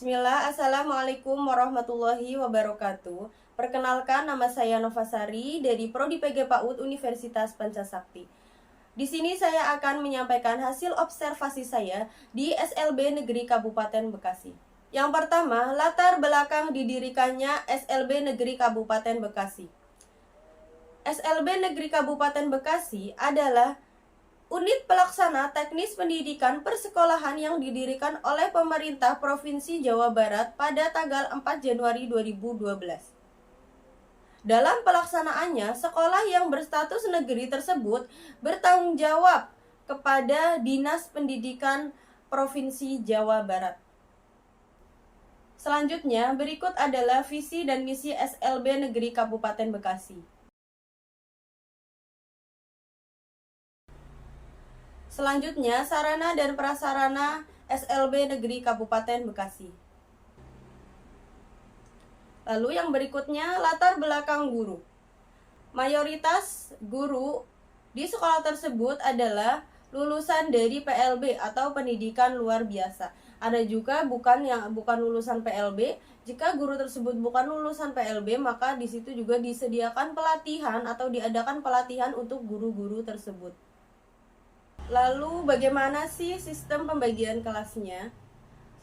Bismillah, Assalamualaikum warahmatullahi wabarakatuh. Perkenalkan, nama saya Novasari dari Prodi PG PAUD Universitas Pancasakti. Di sini saya akan menyampaikan hasil observasi saya di SLB Negeri Kabupaten Bekasi. Yang pertama, latar belakang didirikannya SLB Negeri Kabupaten Bekasi. SLB Negeri Kabupaten Bekasi adalah unit pelaksana teknis pendidikan persekolahan yang didirikan oleh pemerintah Provinsi Jawa Barat pada tanggal 4 Januari 2012. Dalam pelaksanaannya, sekolah yang berstatus negeri tersebut bertanggung jawab kepada Dinas Pendidikan Provinsi Jawa Barat. Selanjutnya, berikut adalah visi dan misi SLB Negeri Kabupaten Bekasi. Selanjutnya, sarana dan prasarana SLB Negeri Kabupaten Bekasi. Lalu yang berikutnya, latar belakang guru. Mayoritas guru di sekolah tersebut adalah lulusan dari PLB atau pendidikan luar biasa. Ada juga bukan lulusan PLB. Jika guru tersebut bukan lulusan PLB, maka di situ juga disediakan pelatihan atau diadakan pelatihan untuk guru-guru tersebut. Lalu bagaimana sih sistem pembagian kelasnya?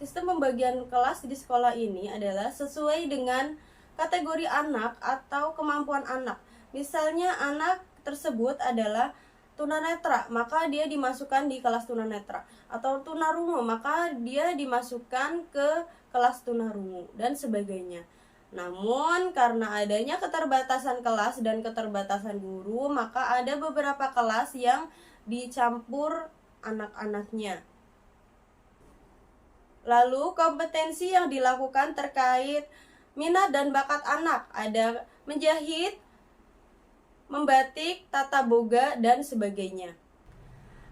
Sistem pembagian kelas di sekolah ini adalah sesuai dengan kategori anak atau kemampuan anak. Misalnya anak tersebut adalah tunanetra, maka dia dimasukkan di kelas tunanetra. Atau tunarungu, maka dia dimasukkan ke kelas tunarungu dan sebagainya. Namun karena adanya keterbatasan kelas dan keterbatasan guru, maka ada beberapa kelas yang dicampur anak-anaknya. Lalu kompetensi yang dilakukan terkait minat dan bakat anak, ada menjahit, membatik, tata boga, dan sebagainya.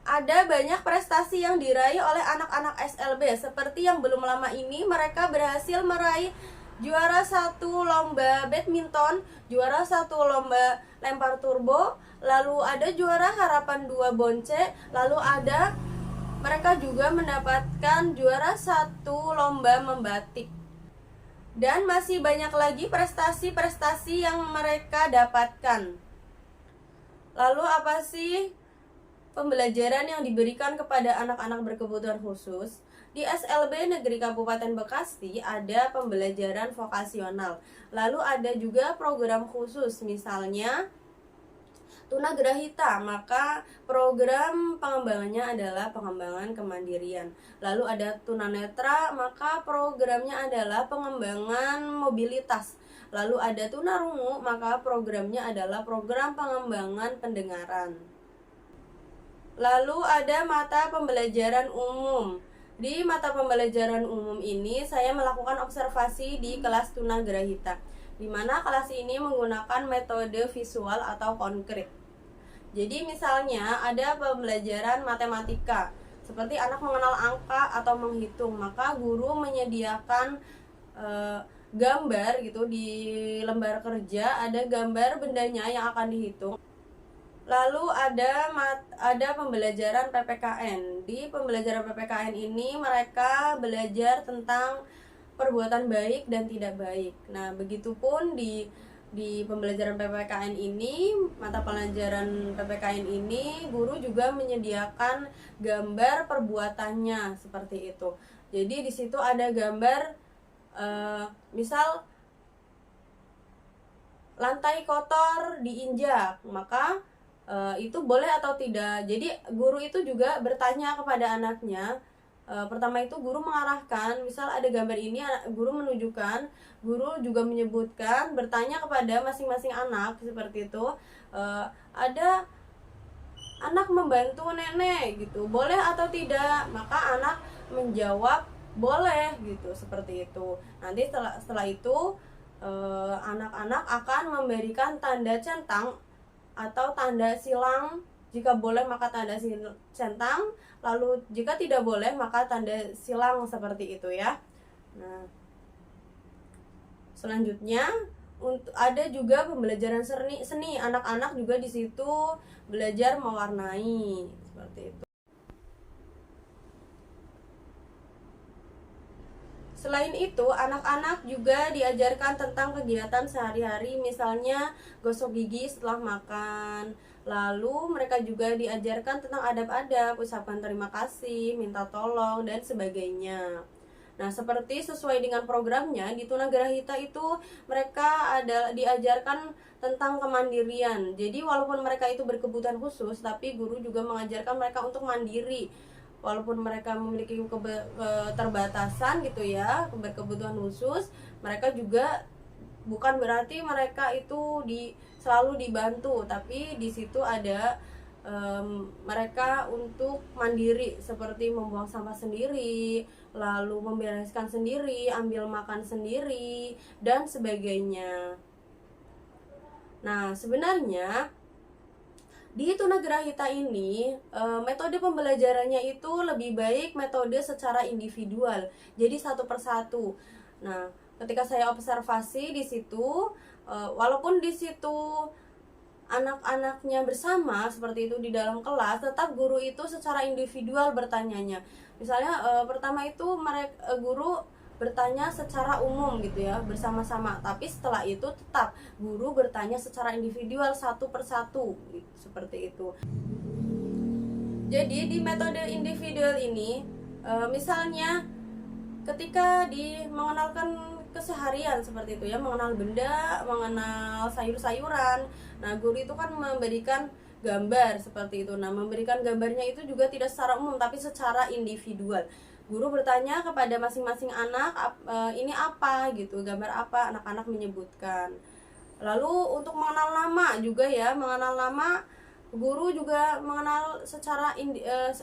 Ada banyak prestasi yang diraih oleh anak-anak SLB, seperti yang belum lama ini mereka berhasil meraih juara 1 lomba badminton, juara 1 lomba lempar turbo, lalu ada juara harapan 2 bonce, lalu ada mereka juga mendapatkan juara 1 lomba membatik. Dan masih banyak lagi prestasi-prestasi yang mereka dapatkan. Lalu apa sih pembelajaran yang diberikan kepada anak-anak berkebutuhan khusus? Di SLB Negeri Kabupaten Bekasi ada pembelajaran vokasional. Lalu ada juga program khusus, misalnya tunagrahita, maka program pengembangannya adalah pengembangan kemandirian. Lalu ada tunanetra, maka programnya adalah pengembangan mobilitas. Lalu ada tunarungu, maka programnya adalah program pengembangan pendengaran. Lalu ada mata pembelajaran umum. Di mata pembelajaran umum ini saya melakukan observasi di kelas tunagrahita, di mana kelas ini menggunakan metode visual atau konkret. Jadi misalnya ada pembelajaran matematika, seperti anak mengenal angka atau menghitung, maka guru menyediakan gambar gitu di lembar kerja, ada gambar bendanya yang akan dihitung. Lalu ada pembelajaran PPKN. Di pembelajaran PPKN ini mereka belajar tentang perbuatan baik dan tidak baik. Nah, begitupun di pembelajaran PPKN ini, mata pelajaran PPKN ini, guru juga menyediakan gambar perbuatannya seperti itu. Jadi di situ ada gambar misal lantai kotor diinjak, maka itu boleh atau tidak. Jadi guru itu juga bertanya kepada anaknya. Pertama itu guru mengarahkan, misal ada gambar ini, guru menunjukkan, guru juga menyebutkan, bertanya kepada masing-masing anak seperti itu. Ada anak membantu nenek gitu, boleh atau tidak? Maka anak menjawab boleh gitu, seperti itu. Nanti setelah itu anak-anak akan memberikan tanda centang atau tanda silang. Jika boleh maka tanda centang, lalu jika tidak boleh maka tanda silang, seperti itu ya. Nah, selanjutnya ada juga pembelajaran seni. Anak-anak juga di situ belajar mewarnai seperti itu. Selain itu, anak-anak juga diajarkan tentang kegiatan sehari-hari, misalnya gosok gigi setelah makan. Lalu mereka juga diajarkan tentang adab-adab, ucapan terima kasih, minta tolong, dan sebagainya. Nah, seperti sesuai dengan programnya di Tunagrahita itu mereka ada diajarkan tentang kemandirian. Jadi walaupun mereka itu berkebutuhan khusus, tapi guru juga mengajarkan mereka untuk mandiri. Walaupun mereka memiliki keterbatasan gitu ya, berkebutuhan khusus, mereka juga bukan berarti mereka itu selalu dibantu, tapi di situ ada mereka untuk mandiri, seperti membuang sampah sendiri, lalu membereskan sendiri, ambil makan sendiri, dan sebagainya. Nah, sebenarnya di Tunagrahita ini metode pembelajarannya itu lebih baik metode secara individual, jadi satu persatu. Nah, ketika saya observasi di situ, walaupun di situ anak-anaknya bersama seperti itu di dalam kelas, tetap guru itu secara individual bertanyanya. Misalnya pertama itu guru bertanya secara umum gitu ya, bersama-sama, tapi setelah itu tetap guru bertanya secara individual satu persatu gitu, seperti itu. Jadi di metode individual ini misalnya ketika mengenalkan keseharian seperti itu ya, mengenal benda, mengenal sayur-sayuran. Nah, guru itu kan memberikan gambar seperti itu. Nah, memberikan gambarnya itu juga tidak secara umum tapi secara individual. Guru bertanya kepada masing-masing anak, ini apa gitu, gambar apa, anak-anak menyebutkan. Lalu untuk mengenal nama juga ya, mengenal nama, guru juga mengenal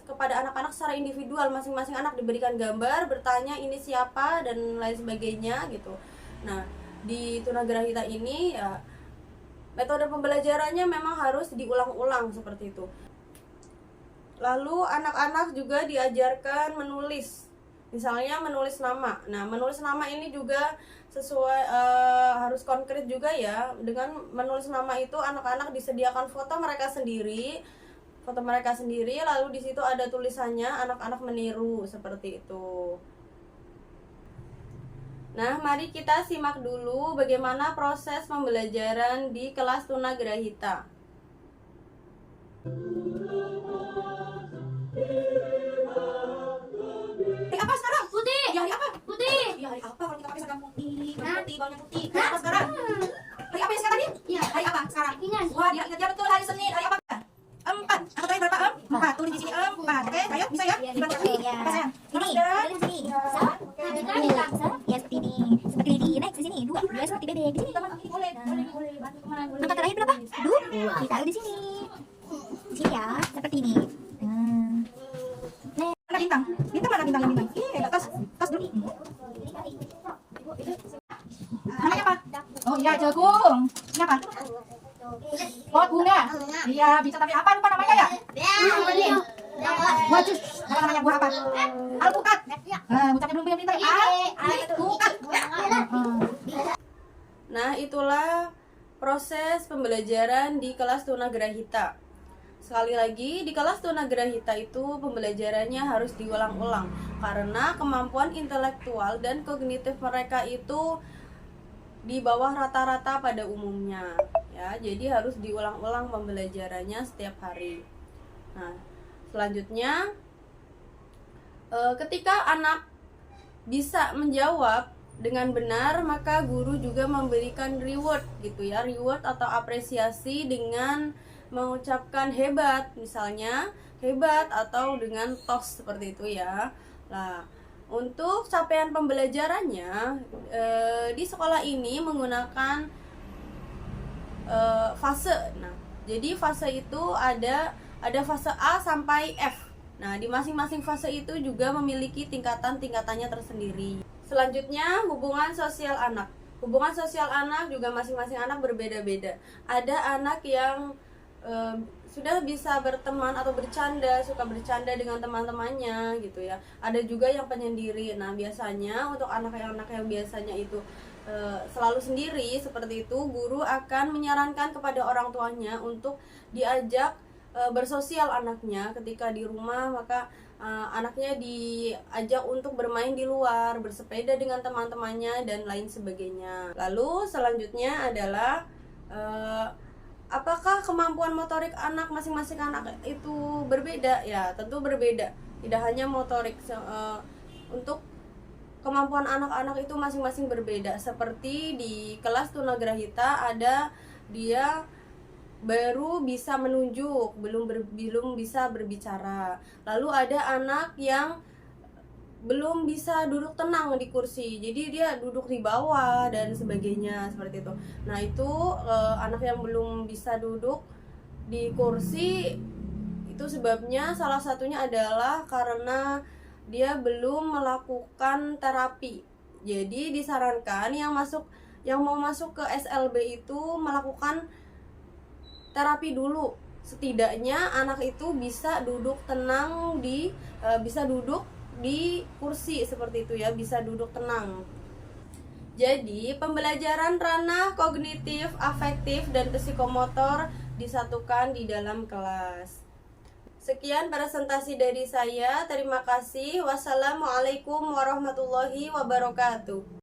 kepada anak-anak secara individual. Masing-masing anak diberikan gambar, bertanya ini siapa dan lain sebagainya gitu. Nah, di Tunagrahita ini ya metode pembelajarannya memang harus diulang-ulang seperti itu. Lalu anak-anak juga diajarkan menulis, misalnya menulis nama. Nah, menulis nama ini juga sesuai harus konkret juga ya. Dengan menulis nama itu anak-anak disediakan foto mereka sendiri, lalu di situ ada tulisannya, anak-anak meniru seperti itu. Nah, mari kita simak dulu bagaimana proses pembelajaran di kelas Tunagrahita. Hari apa sekarang? Putih. Ya hari apa? Putih. Ya hari apa kalau kita pakai seragam putih, baju Hah? putih, baunya putih? Hari apa sekarang? Hari apa ya sekarang tadi? Iya. Hari apa sekarang? Ingat. Wah, dia ingat ya betul, hari Senin. Hari apa? 4. Angkanya berapa, Em? 4. Tulis di sini, 4. Oke, ayo bisa ya? Dibantu lagi. Apa sayang? Ini, Sudah? dari sini. So, Nah, so, ya seperti ini. Seperti ini. Next di sini. Dua seperti bebek di sini. Teman ini boleh, boleh. Bantu kemana? Boleh. Angka terakhir berapa? Dua. Kita taruh di sini. Di sini ya, seperti ini. Mana bintang? Bintang mana bintang yang bintang? Ih, tas dulu. Namanya apa? Oh iya, jagung. Ini apa? Oh, bunga. Iya, bisa tapi apa lupa namanya ya? Buah jus. Apa namanya buah apa? Alpukat. Ucapnya belum pintar. Alpukat. Nah, itulah proses pembelajaran di kelas Tunagrahita. Sekali lagi, di kelas Tunagrahita itu pembelajarannya harus diulang-ulang karena kemampuan intelektual dan kognitif mereka itu di bawah rata-rata pada umumnya ya. Jadi harus diulang-ulang pembelajarannya setiap hari. Nah, selanjutnya ketika anak bisa menjawab dengan benar, maka guru juga memberikan reward gitu ya, reward atau apresiasi dengan mengucapkan hebat, misalnya hebat, atau dengan tos seperti itu ya. Nah, untuk capaian pembelajarannya di sekolah ini menggunakan fase. Nah, jadi fase itu ada fase A sampai F. Nah, di masing-masing fase itu juga memiliki tingkatannya tersendiri. Selanjutnya, hubungan sosial anak. Hubungan sosial anak juga masing-masing anak berbeda-beda. Ada anak yang sudah bisa berteman atau suka bercanda dengan teman-temannya gitu ya. Ada juga yang penyendiri. Nah, biasanya untuk anak-anak yang biasanya itu selalu sendiri seperti itu, guru akan menyarankan kepada orang tuanya untuk diajak bersosial anaknya ketika di rumah. Maka anaknya diajak untuk bermain di luar, bersepeda dengan teman-temannya dan lain sebagainya. Lalu selanjutnya adalah apakah kemampuan motorik anak masing-masing anak itu berbeda? Ya, tentu berbeda. Tidak hanya motorik, untuk kemampuan anak-anak itu masing-masing berbeda. Seperti di kelas tunagrahita ada dia baru bisa menunjuk, belum bisa berbicara. Lalu ada anak yang belum bisa duduk tenang di kursi, jadi dia duduk di bawah dan sebagainya, seperti itu. Nah itu anak yang belum bisa duduk di kursi itu sebabnya salah satunya adalah karena dia belum melakukan terapi. Jadi disarankan yang mau masuk ke SLB itu melakukan terapi dulu. Setidaknya anak itu bisa duduk tenang bisa duduk di kursi seperti itu ya, bisa duduk tenang. Jadi pembelajaran ranah kognitif, afektif, dan psikomotor disatukan di dalam kelas. Sekian presentasi dari saya. Terima kasih. Wassalamualaikum warahmatullahi wabarakatuh.